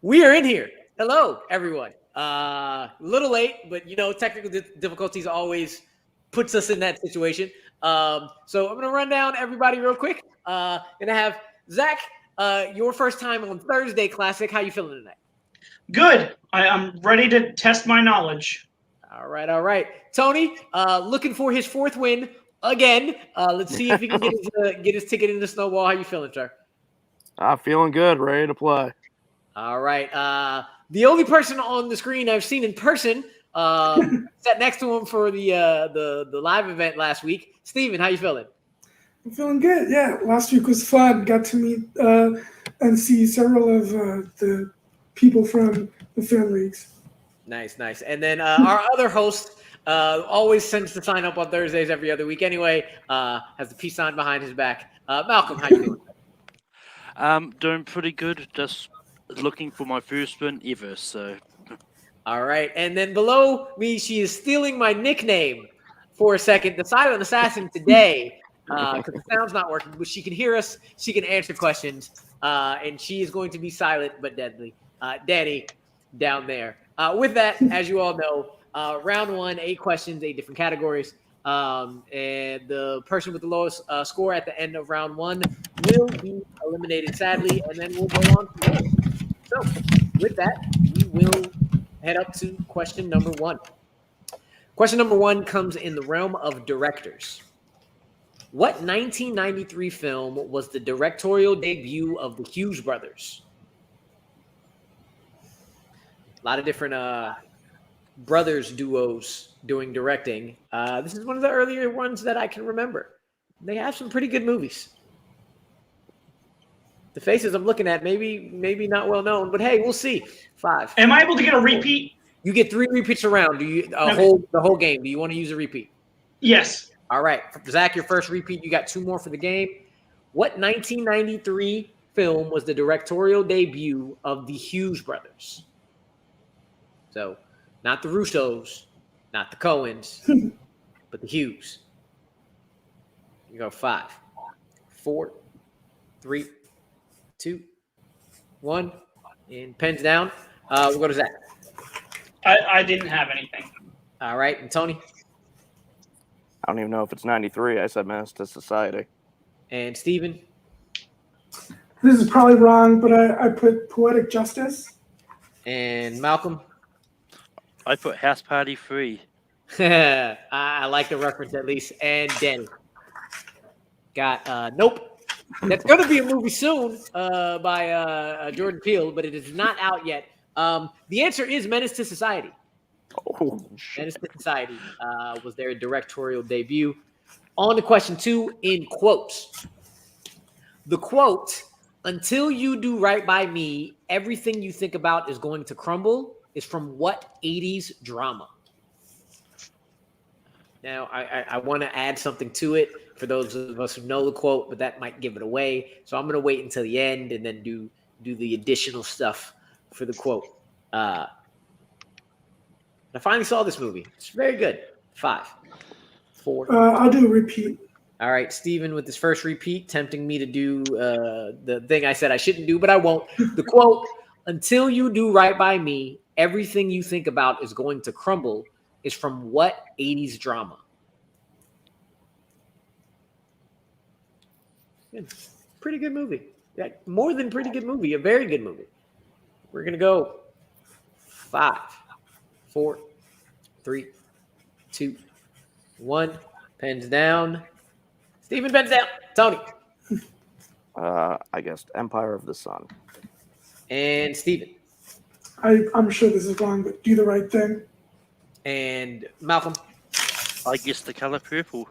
We are in here. Hello, everyone. A little late, but technical difficulties always puts us in that situation. So I'm gonna run down everybody real quick. Gonna have Zach, your first time on Thursday Classic. How you feeling tonight? Good. I'm ready to test my knowledge. All right. Tony, looking for his fourth win again. Let's see if he can get his ticket in the snowball. How you feeling, sir? I'm feeling good, ready to play. All right. The only person on the screen I've seen in person, sat next to him for the live event last week. Steven, how you feeling? I'm feeling good. Yeah, last week was fun. Got to meet and see several of the people from the fan leagues. Nice. And then our other host always sends to sign up on Thursdays every other week anyway. Has the peace sign behind his back. Malcolm, how you doing? Doing pretty good. Just looking for my first win ever. So, all right. And then below me, she is stealing my nickname for a second. The Silent Assassin today, because the sound's not working, but she can hear us. She can answer questions, and she is going to be silent but deadly. Danny, down there. With that, as you all know, round one, 8 questions, 8 different categories. And the person with the lowest score at the end of round one will be eliminated, sadly, and then we'll go on from there. So, with that, we will head up to question number 1. Question number 1 comes in the realm of directors. What 1993 film was the directorial debut of the Hughes brothers? A lot of different brothers duos doing directing. This is one of the earlier ones that I can remember. They have some pretty good movies. The faces I'm looking at, maybe not well known, but hey, we'll see. 5. Am I able to get a repeat? You get 3 repeats around. Do you the whole game? Do you want to use a repeat? Yes. All right, Zach, your first repeat. You got 2 more for the game. What 1993 film was the directorial debut of the Hughes brothers? So, not the Russos, not the Coens, but the Hughes. You go 5, 4, 3, 2, 1, and pens down. We'll go to Zach. I didn't have anything. All right, and Tony? I don't even know if it's 93. I said Menace to Society. And Steven? This is probably wrong, but I put Poetic Justice. And Malcolm? I put House Party 3. I like the reference at least. And Danny? Got nope. That's going to be a movie soon by Jordan Peele, but it is not out yet. The answer is Menace to Society. Oh, shit. Menace to Society was their directorial debut. On to question 2 in quotes. The quote, "Until you do right by me, everything you think about is going to crumble," is from what 80s drama? Now, I want to add something to it for those of us who know the quote, but that might give it away. So I'm going to wait until the end and then do the additional stuff for the quote. I finally saw this movie. It's very good. 5, 4. I'll do a repeat. All right, Steven with his first repeat, tempting me to do the thing I said I shouldn't do, but I won't. The quote, "Until you do right by me, everything you think about is going to crumble," is from what 80s drama? Good. Pretty good movie. Yeah, more than pretty good movie, a very good movie. We're going to go 5, 4, 3, 2, 1. Pens down. Steven, pens down. Tony. I guess Empire of the Sun. And Steven. I'm sure this is wrong, but Do the Right Thing. And Malcolm. I guess The Color Purple.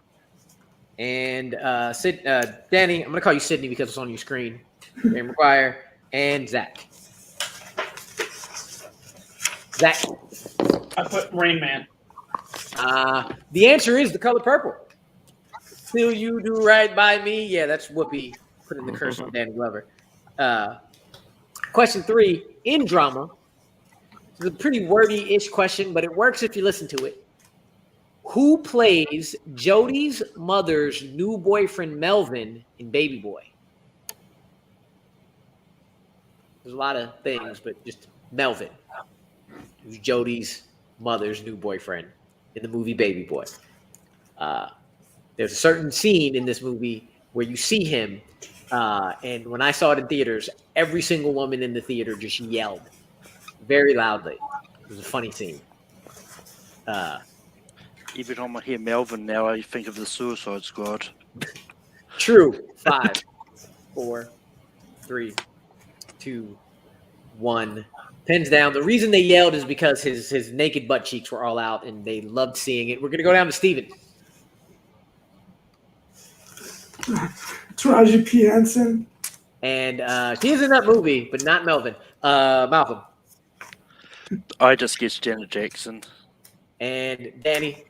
And Danny, I'm going to call you Sydney because it's on your screen. And McGuire. And Zach. Zach. I put Rain Man. The answer is The Color Purple. "Till you do right by me." Yeah, that's Whoopi put in the curse on Danny Glover. Question 3, in drama. It's a pretty wordy-ish question, but it works if you listen to it. Who plays Jodie's mother's new boyfriend, Melvin, in Baby Boy? There's a lot of things, but just Melvin, who's Jody's mother's new boyfriend in the movie Baby Boy. There's a certain scene in this movie where you see him, and when I saw it in theaters, every single woman in the theater just yelled very loudly. It was a funny scene. Every time I hear Melvin now, I think of the Suicide Squad. True. 5, 4, 3, 2, 1. Pens down. The reason they yelled is because his naked butt cheeks were all out, and they loved seeing it. We're gonna go down to Steven. Taraji P. Henson. And she is in that movie, but not Melvin. Malcolm. I just guess Janet Jackson. And Danny.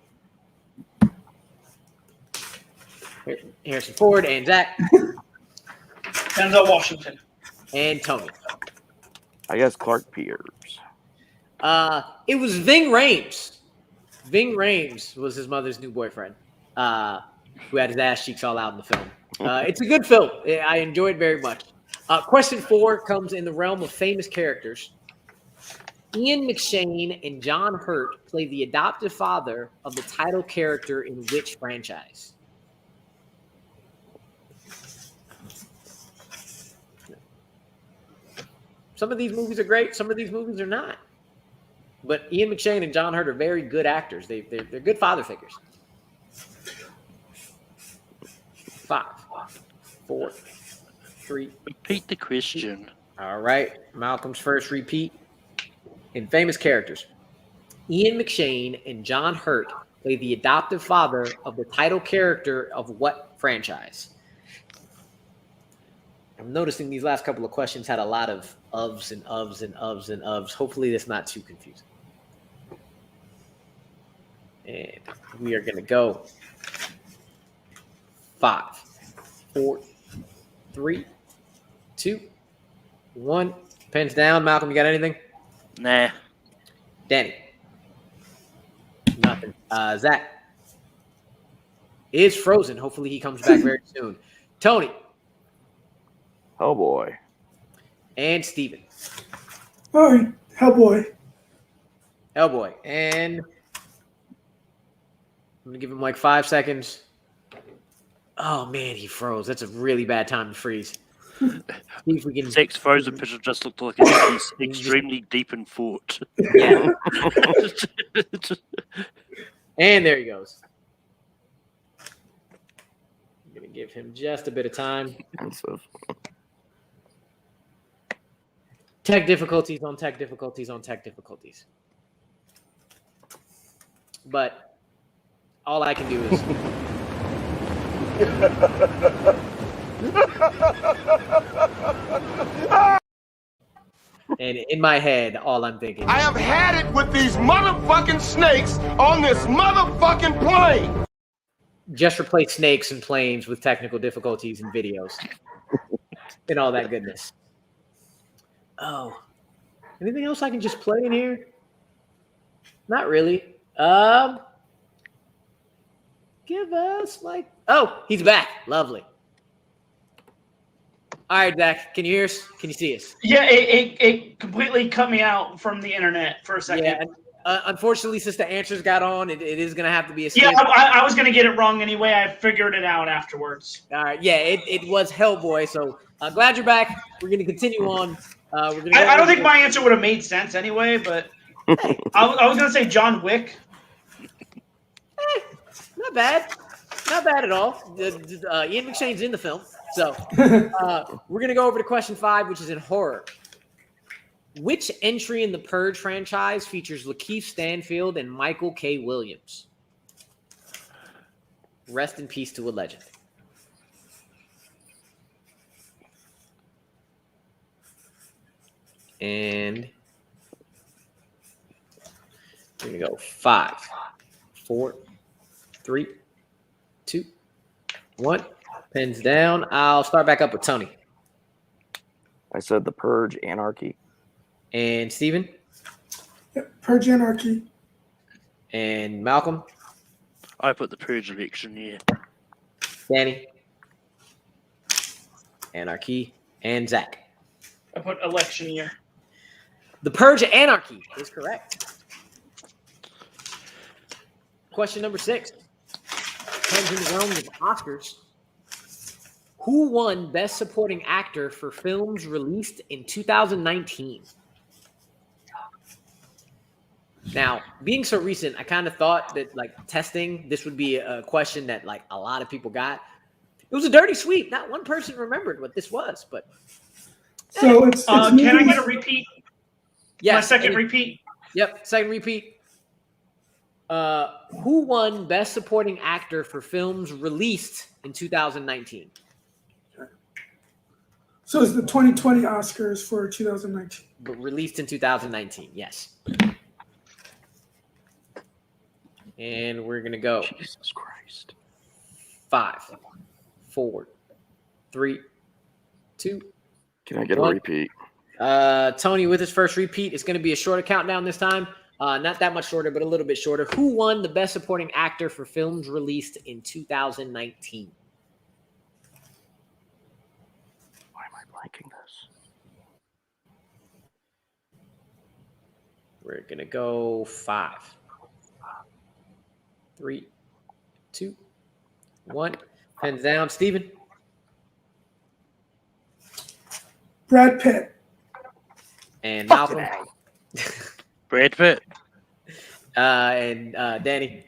Harrison Ford and Zach. Denzel Washington. And Tony. I guess Clark Peters. It was Ving Rhames. Ving Rhames was his mother's new boyfriend, who had his ass cheeks all out in the film. It's a good film. I enjoyed it very much. Question 4 comes in the realm of famous characters. Ian McShane and John Hurt play the adoptive father of the title character in which franchise? Some of these movies are great. Some of these movies are not. But Ian McShane and John Hurt are very good actors. They're good father figures. 5, 4, 3. Repeat the question. All right. Malcolm's first repeat. In famous characters, Ian McShane and John Hurt play the adoptive father of the title character of what franchise? I'm noticing these last couple of questions had a lot of ofs and ofs and ofs and ofs. Hopefully that's not too confusing. And we are going to go 5, 4, 3, 2, 1. Pens down. Malcolm, you got anything? Nah. Danny. Nothing. Zach is frozen. Hopefully he comes back very soon. Tony. Oh boy. And Steven. All right, Hellboy. Hellboy. And I'm going to give him like 5 seconds. Oh, man, he froze. That's a really bad time to freeze. See if we can... Zach's frozen picture just looked like he's extremely deep in thought. Yeah. And there he goes. I'm going to give him just a bit of time. Tech difficulties on tech difficulties on tech difficulties. But all I can do is... And in my head, all I'm thinking... I have had it with these motherfucking snakes on this motherfucking plane! Just replace snakes and planes with technical difficulties and videos. And all that goodness. Oh. Anything else I can just play in here? Not really. Give us like... Oh, he's back. Lovely. All right, Zach, can you hear us? Can you see us? Yeah, it completely cut me out from the internet for a second. Yeah, unfortunately, since the answers got on, it is going to have to be a skip. Yeah, I was going to get it wrong anyway. I figured it out afterwards. All right, yeah, it was Hellboy, so glad you're back. We're going to continue on. I don't think my answer would have made sense anyway, but I was going to say John Wick. Not bad. Not bad at all. Ian McShane's in the film. So we're going to go over to question 5, which is in horror. Which entry in the Purge franchise features Lakeith Stanfield and Michael K. Williams? Rest in peace to a legend. And we're going to go 5, 4, 3, 2, 1. Pens down. I'll start back up with Tony. I said The Purge, Anarchy. And Steven? Yep, Purge, Anarchy. And Malcolm? I put The Purge election, yeah. Danny? Anarchy. And Zach? I put election year. The Purge of Anarchy is correct. Question number 6. Comes in the realm of Oscars. Who won Best Supporting Actor for films released in 2019? Now, being so recent, I kind of thought that, like, testing, this would be a question that, like, a lot of people got. It was a dirty sweep. Not one person remembered what this was, but... So it's Can I get movies- a repeat? Yes. My second repeat? Yep, second repeat. Who won Best Supporting Actor for films released in 2019? So it's the 2020 Oscars for 2019. But released in 2019, yes. And we're going to go. Jesus Christ. 5, 4, 3, 2. Can I get One. a repeat? Tony, with his first repeat, it's going to be a shorter countdown this time. Not that much shorter, but a little bit shorter. Who won the Best Supporting Actor for films released in 2019? Why am I blanking this? We're going to go 5, 3, 2, 1. Pens down. Steven? Brad Pitt. And Malcolm? Brad Pitt. And Danny?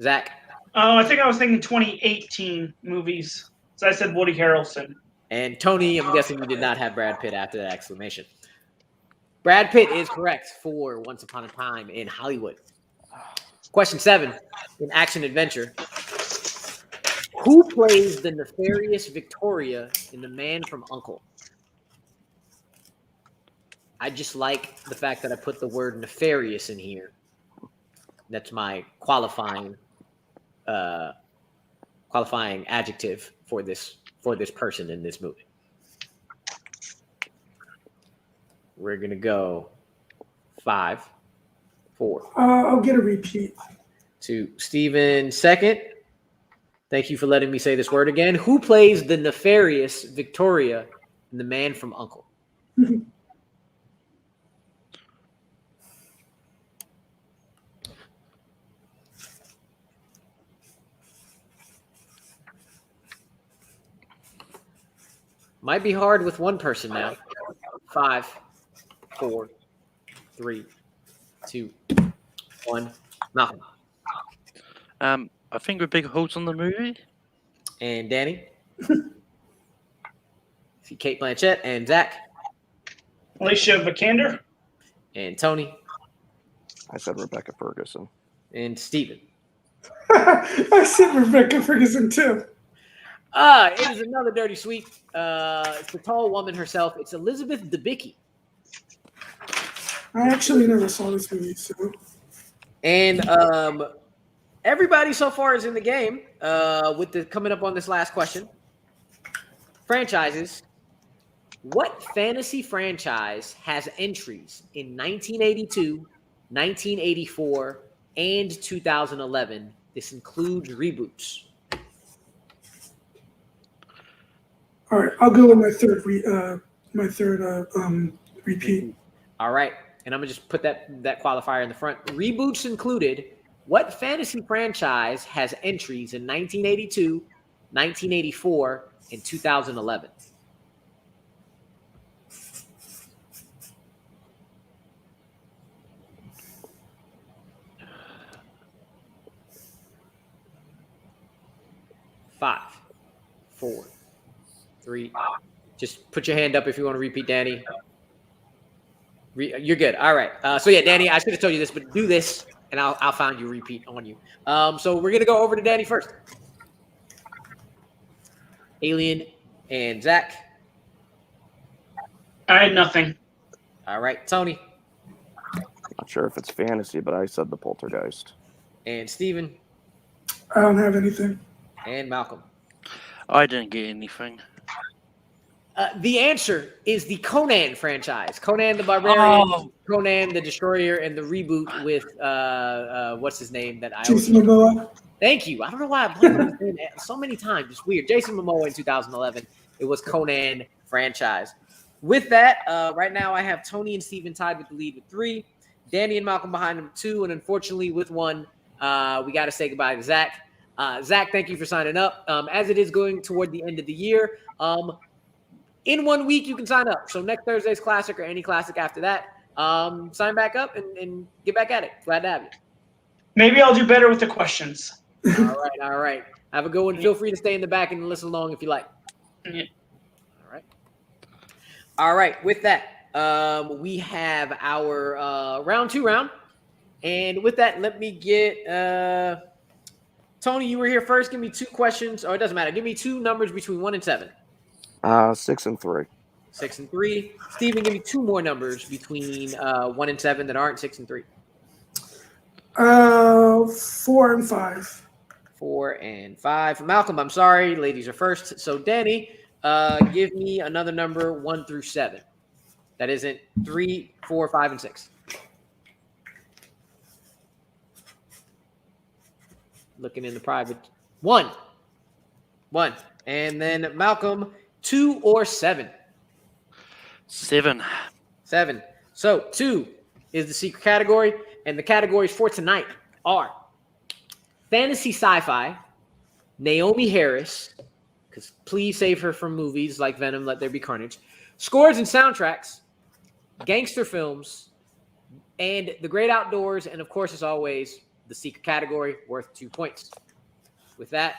Zach? Oh, I think I was thinking 2018 movies. So I said Woody Harrelson. And Tony, I'm guessing you did not have Brad Pitt after that exclamation. Brad Pitt is correct for Once Upon a Time in Hollywood. Question 7, in action adventure. Who plays the nefarious Victoria in The Man from U.N.C.L.E.? I just like the fact that I put the word nefarious in here. That's my qualifying adjective for this person in this movie. We're gonna go 5, 4. I'll get a repeat. 2. Steven, second. Thank you for letting me say this word again. Who plays the nefarious Victoria in The Man from U.N.C.L.E.? Might be hard with one person now. 5, 4, 3, 2, 1. Malcolm. I think we're big holes on the movie. And Danny. Kate Blanchett. And Zach. Alicia Vikander. And Tony. I said Rebecca Ferguson. And Steven. I said Rebecca Ferguson too. It is another dirty sweep. It's the tall woman herself. It's Elizabeth Debicki. I actually never saw this movie, so. And everybody so far is in the game with the coming up on this last question. Franchises. What fantasy franchise has entries in 1982, 1984, and 2011? This includes reboots. All right, I'll go with my third repeat. All right. And I'm going to just put that qualifier in the front. Reboots included. What fantasy franchise has entries in 1982, 1984, and 2011? Five, 4, 3. Just put your hand up if you want to repeat, Danny. You're good. All right. So yeah, Danny, I should have told you this, but do this, and I'll find you repeat on you. So we're gonna go over to Danny first. Alien and Zach. I had nothing. All right, Tony Not sure if it's fantasy, but I said the Poltergeist. and Steven I don't have anything. and Malcolm. I didn't get anything. The answer is the Conan franchise. Conan the Barbarian, Oh. Conan the Destroyer, and the reboot with what's his name that I always Jason Momoa. Thank you. I don't know why I blanked on his name so many times. It's weird. Jason Momoa in 2011. It was Conan franchise. With that, right now I have Tony and Steven tied with the lead with 3. Danny and Malcolm behind them 2. And unfortunately, with 1, we got to say goodbye to Zach. Zach, thank you for signing up. As it is going toward the end of the year, in 1 week, you can sign up. So next Thursday's Classic or any Classic after that, sign back up and get back at it. Glad to have you. Maybe I'll do better with the questions. All right. Have a good one. Feel free to stay in the back and listen along if you like. Yeah. All right. With that, we have our round 2 round. And with that, let me get Tony, you were here first. Give me 2 questions. Or it doesn't matter. Give me 2 numbers between 1 and 7. 6 and 3. 6 and 3. Steven, give me 2 more numbers between 1 and 7 that aren't 6 and 3. 4 and 5. 4 and 5. Malcolm, I'm sorry. Ladies are first. So, Danny, give me another number 1 through 7. That isn't 3, 4, 5, and 6. Looking in the private. 1. And then Malcolm, 2 or 7. 7. 7. So 2 is the secret category, and the categories for tonight are fantasy sci-fi, Naomi Harris, because please save her from movies like Venom, Let There Be Carnage, scores and soundtracks, gangster films, and the great outdoors, and of course, as always, the secret category worth 2 points. With that,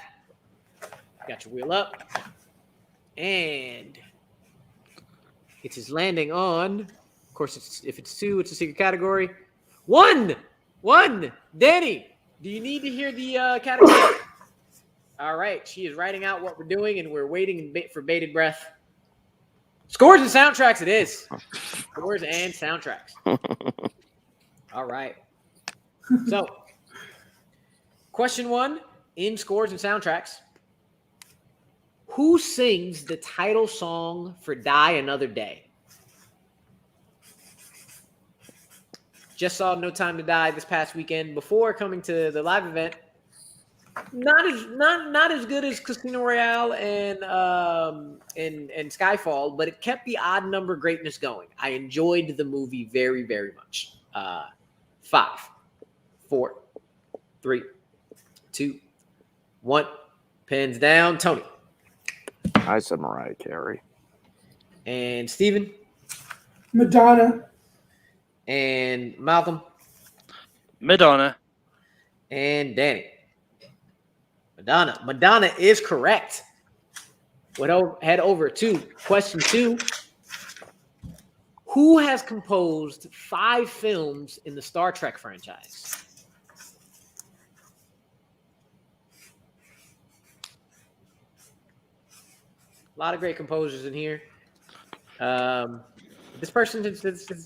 got your wheel up, and it is landing on. Of course, if it's 2, it's a secret category. 1. Danny, do you need to hear the category? All right, she is writing out what we're doing, and we're waiting for bated breath. Scores and soundtracks. It is scores and soundtracks. All right. So, question 1 in scores and soundtracks. Who sings the title song for Die Another Day? Just saw No Time to Die this past weekend before coming to the live event. Not as good as Casino Royale and Skyfall, but it kept the odd number greatness going. I enjoyed the movie very, very much. 5, 4, 3, 2, 1. Pens down. Tony. I said Mariah Carey. And Steven. Madonna. And Malcolm. Madonna. And Danny. Madonna is correct. We'll head over to question 2. Who has composed 5 films in the Star Trek franchise? A lot of great composers in here. This person has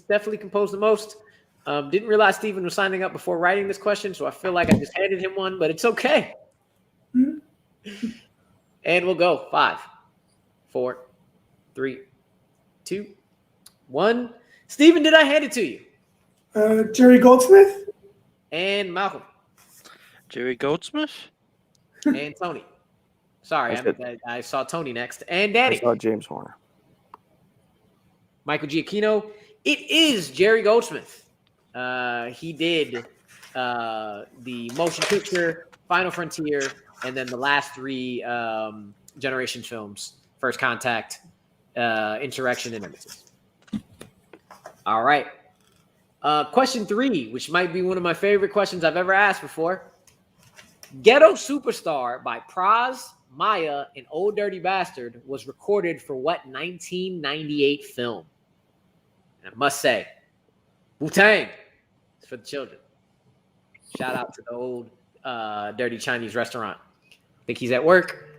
definitely composed the most. Didn't realize Steven was signing up before writing this question, so I feel like I just handed him one, but it's okay. And we'll go 5, 4, 3, 2, 1. Steven, did I hand it to you? Jerry Goldsmith. And Malcolm. Jerry Goldsmith. And Tony. Sorry, I saw Tony next. And Danny. I saw James Horner. Michael Giacchino. It is Jerry Goldsmith. He did the motion picture, Final Frontier, and then the last 3 Generation films, First Contact, Insurrection, and Nemesis. All right. Question 3, which might be one of my favorite questions I've ever asked before. Ghetto Superstar by Praz, Maya, and Old Dirty Bastard was recorded for what 1998 film? And I must say, Wu-Tang. It's for the children. Shout out to the old dirty Chinese restaurant. I think he's at work.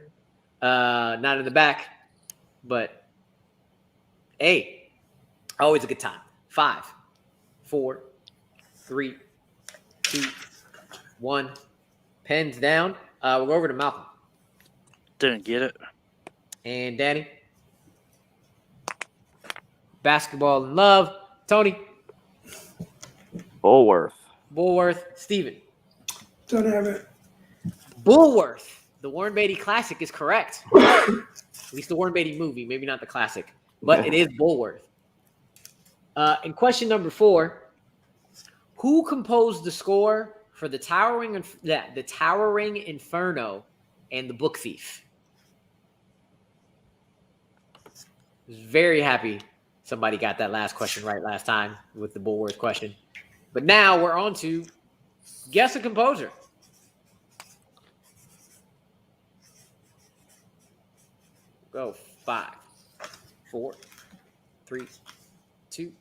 Not in the back. But, hey, always a good time. 5, 4, 3, 2, 1. Pens down. We'll go over to Malcolm. Didn't get it. And Danny. Basketball in Love. Tony. Bulworth. Steven. Don't have it. Bulworth. The Warren Beatty Classic is correct. At least the Warren Beatty movie, maybe not the classic, but it is Bulworth. And question number 4: who composed the score for the Towering Inferno and the Book Thief? I was very happy somebody got that last question right last time with the Bulworth question. But now we're on to guess a composer. Go 5, 4, 3, 2,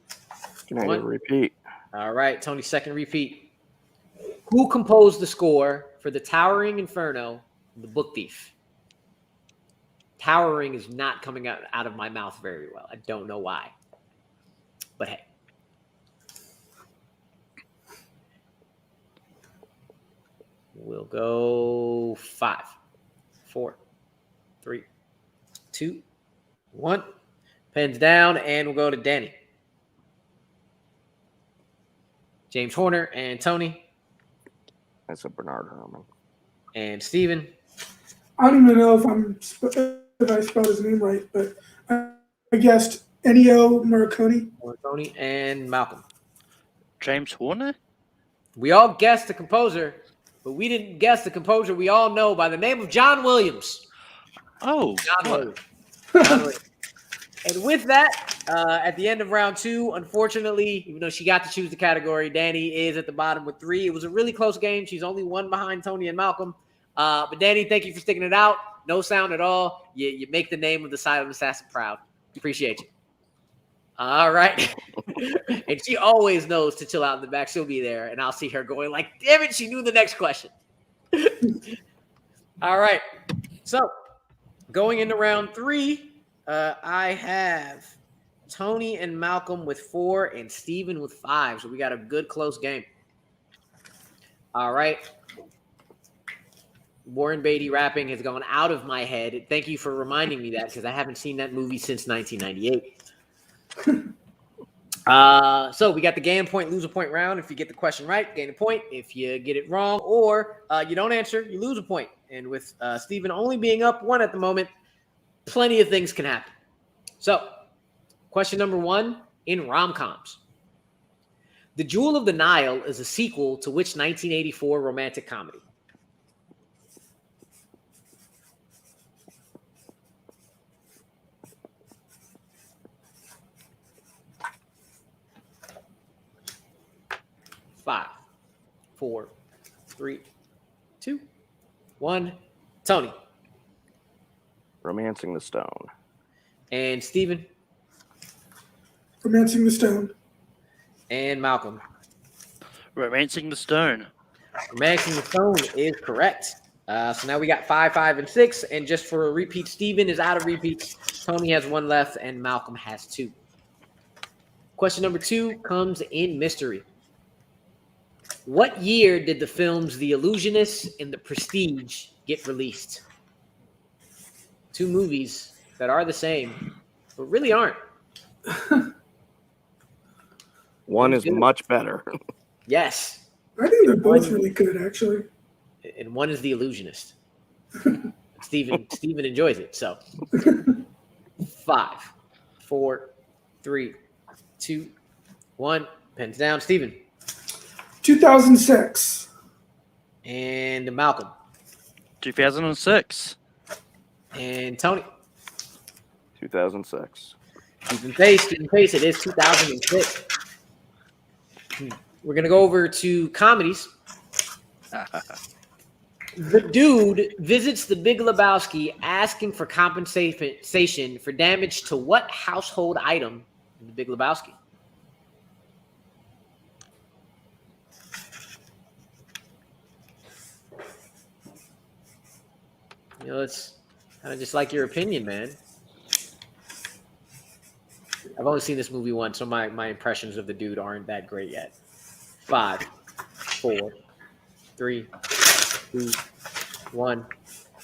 Can I get a 1. repeat? All right, Tony's second repeat. Who composed the score for the Towering Inferno and the Book Thief? Towering is not coming out of my mouth very well. I don't know why. But hey. We'll go 5, 4, 3, 2, 1. Pens down, and we'll go to Danny. James Horner and Tony. That's a Bernard Herrmann. And Steven. I don't even know if I spelled his name right, but I guessed Ennio Morricone. Tony and Malcolm. James Horner? We all guessed the composer, but we didn't guess the composer we all know by the name of John Williams. Oh, John Williams. And with that, at the end of round 2, unfortunately, even though she got to choose the category, Danny is at the bottom with 3. It was a really close game. She's only 1 behind Tony and Malcolm. But Danny, thank you for sticking it out. No sound at all. You make the name of the Silent Assassin proud. Appreciate you. All right. And she always knows to chill out in the back. She'll be there, and I'll see her going like, damn it, she knew the next question. All right. So going into round 3, I have Tony and Malcolm with 4 and Steven with 5. So we got a good close game. All right. Warren Beatty rapping has gone out of my head. Thank you for reminding me that because I haven't seen that movie since 1998. So we got the gain a point, lose a point round. If you get the question right, gain a point. If you get it wrong or you don't answer, you lose a point. And with Steven only being up 1 at the moment, plenty of things can happen. So question number 1 in rom-coms. The Jewel of the Nile is a sequel to which 1984 romantic comedy? Five, 4, 3, 2, 1. Tony. Romancing the Stone. And Steven. Romancing the Stone. And Malcolm. Romancing the Stone. Romancing the Stone is correct. So now we got 5, 5, and 6. And just for a repeat, Steven is out of repeats. Tony has 1 left, and Malcolm has 2. Question number 2 comes in mystery. What year did the films The Illusionist and The Prestige get released? 2 movies that are the same, but really aren't. One is much better. Yes. I think they're both really good, actually. And one is The Illusionist. Steven enjoys it. So 5, 4, 3, 2, 1. Pens down. Steven. 2006. And Malcolm. 2006. And Tony. 2006. Keeping pace. It is 2006. We're going to go over to comedies. The dude visits the Big Lebowski asking for compensation for damage to what household item in the Big Lebowski? You know, it's kind of just like your opinion, man. I've only seen this movie once, so my impressions of the dude aren't that great yet. 5, 4, 3, 2, 1.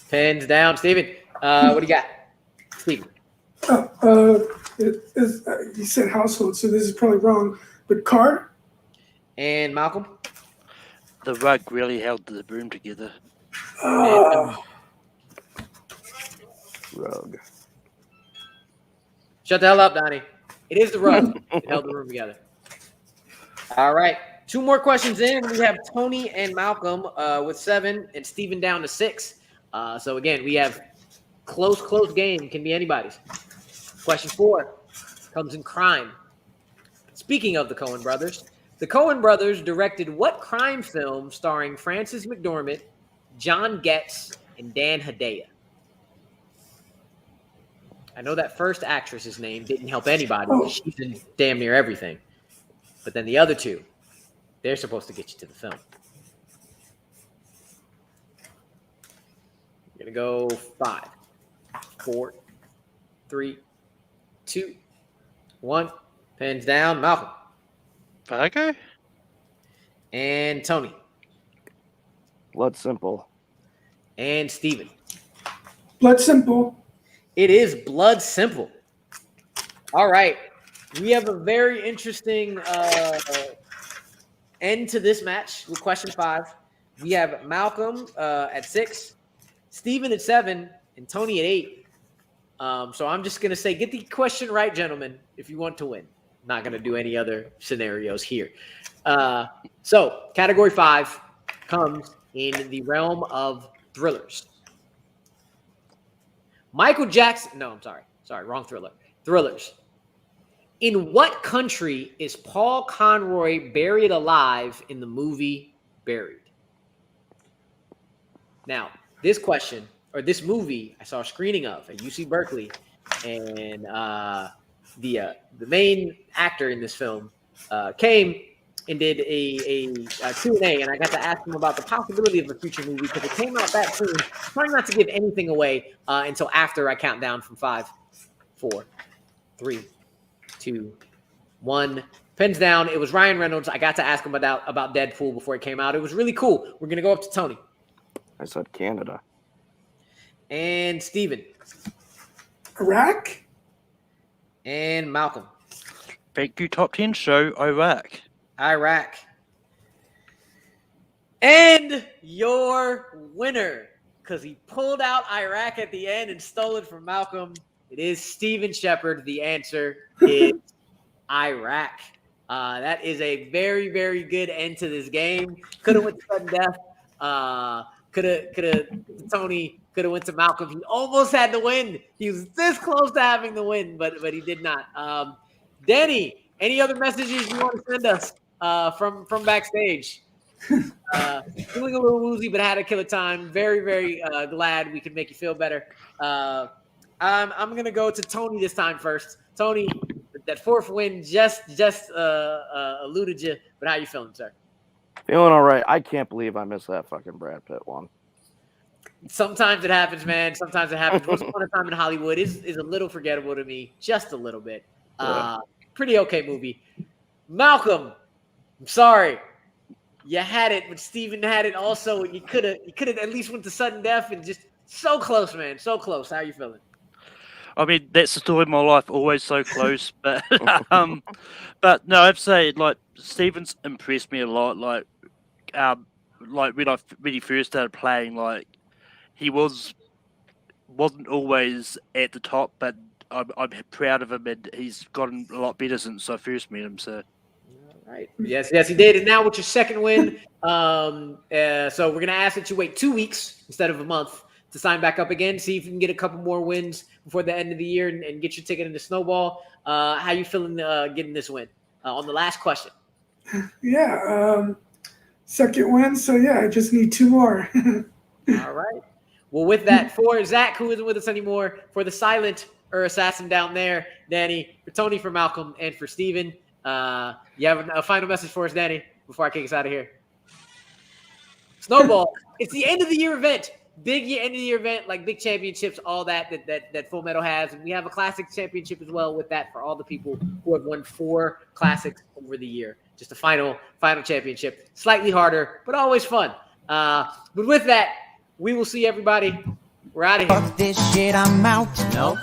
Pens down. Steven, what do you got? Steven. You said household, so this is probably wrong. But car? And Malcolm? The rug really held the room together. And, Rug. Shut the hell up, Donnie. It is the rug. It held the room together. All right. 2 more questions in. We have Tony and Malcolm with 7 and Steven down to 6. So, again, we have close game. Can be anybody's. Question 4 comes in crime. Speaking of the Coen brothers, the Coen brothers directed what crime film starring Frances McDormand, John Getz, and Dan Hedaya? I know that first actress's name didn't help anybody. She's in damn near everything. But then the other 2, they're supposed to get you to the film. I'm going to go 5, 4, 3, 2, 1. Pens down. Malcolm. Varju? And Tony. Blood Simple. And Steven. Blood Simple. It is Blood Simple. All right. We have a very interesting end to this match with question 5. We have Malcolm at 6, Steven at 7, and Tony at 8. So I'm just going to say, get the question right, gentlemen, if you want to win. Not going to do any other scenarios here. So category 5 comes in the realm of thrillers. Michael Jackson. No, I'm sorry. Sorry, wrong thriller. Thrillers. In what country is Paul Conroy buried alive in the movie Buried? Now, this question, or this movie, I saw a screening of at UC Berkeley, and the main actor in this film came and did a Q&A, and I got to ask him about the possibility of a future movie because it came out that soon. Trying not to give anything away until after I count down from 5, 4, 3, 2, 1. Pens down. It was Ryan Reynolds. I got to ask him about Deadpool before it came out. It was really cool. We're going to go up to Tony. I said Canada. And Steven. Iraq. And Malcolm. Thank you, Top 10 show, Iraq. Iraq. And your winner, because he pulled out Iraq at the end and stole it from Malcolm, it is Steven Shepard. The answer is Iraq. That is a very, very good end to this game. Could have went to sudden death. Tony could have went to Malcolm. He almost had the win. He was this close to having the win, but he did not. Danny, any other messages you want to send us from backstage? Feeling a little woozy, but had a killer time. Very, very glad we could make you feel better. I'm gonna go to Tony this time first. Tony, that 4th win just eluded you, but how you feeling, sir? Feeling all right. I can't believe I missed that fucking Brad Pitt one. Sometimes it happens, man. Sometimes it happens. Once Upon a Time in Hollywood is a little forgettable to me, just a little bit. Pretty okay movie. Malcolm, I'm sorry. You had it, but Steven had it also. You could have at least went to sudden death and just so close, man. So close. How are you feeling? I mean, that's the story of my life, always so close. But but no, I'd say, like, Steven's impressed me a lot. Like when he first started playing, like, he wasn't always at the top, but I'm proud of him, and he's gotten a lot better since I first met him. So, all right, yes, he did. And now with your 2nd win, so we're gonna ask that you wait 2 weeks instead of a month to sign back up again. See if you can get a couple more wins before the end of the year and get your ticket into Snowball. How you feeling getting this win on the last question? Yeah, 2nd win. So yeah, I just need 2 more. All right. Well, with that, for Zach, who isn't with us anymore, for the silent assassin down there, Danny, for Tony, for Malcolm, and for Steven, you have a final message for us, Danny, before I kick us out of here? Snowball. It's the end of the year event. Big end of the year event, like big championships, all that Full Metal has. And we have a classic championship as well with that for all the people who have won 4 classics over the year. Just a final championship. Slightly harder, but always fun. But with that, we will see everybody. We're out of here. Fuck this shit, I'm out. No.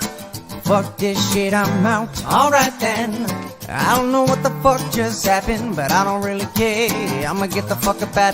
Fuck this shit, I'm out. All right then. I don't know what the fuck just happened, but I don't really care. I'ma get the fuck up out of here.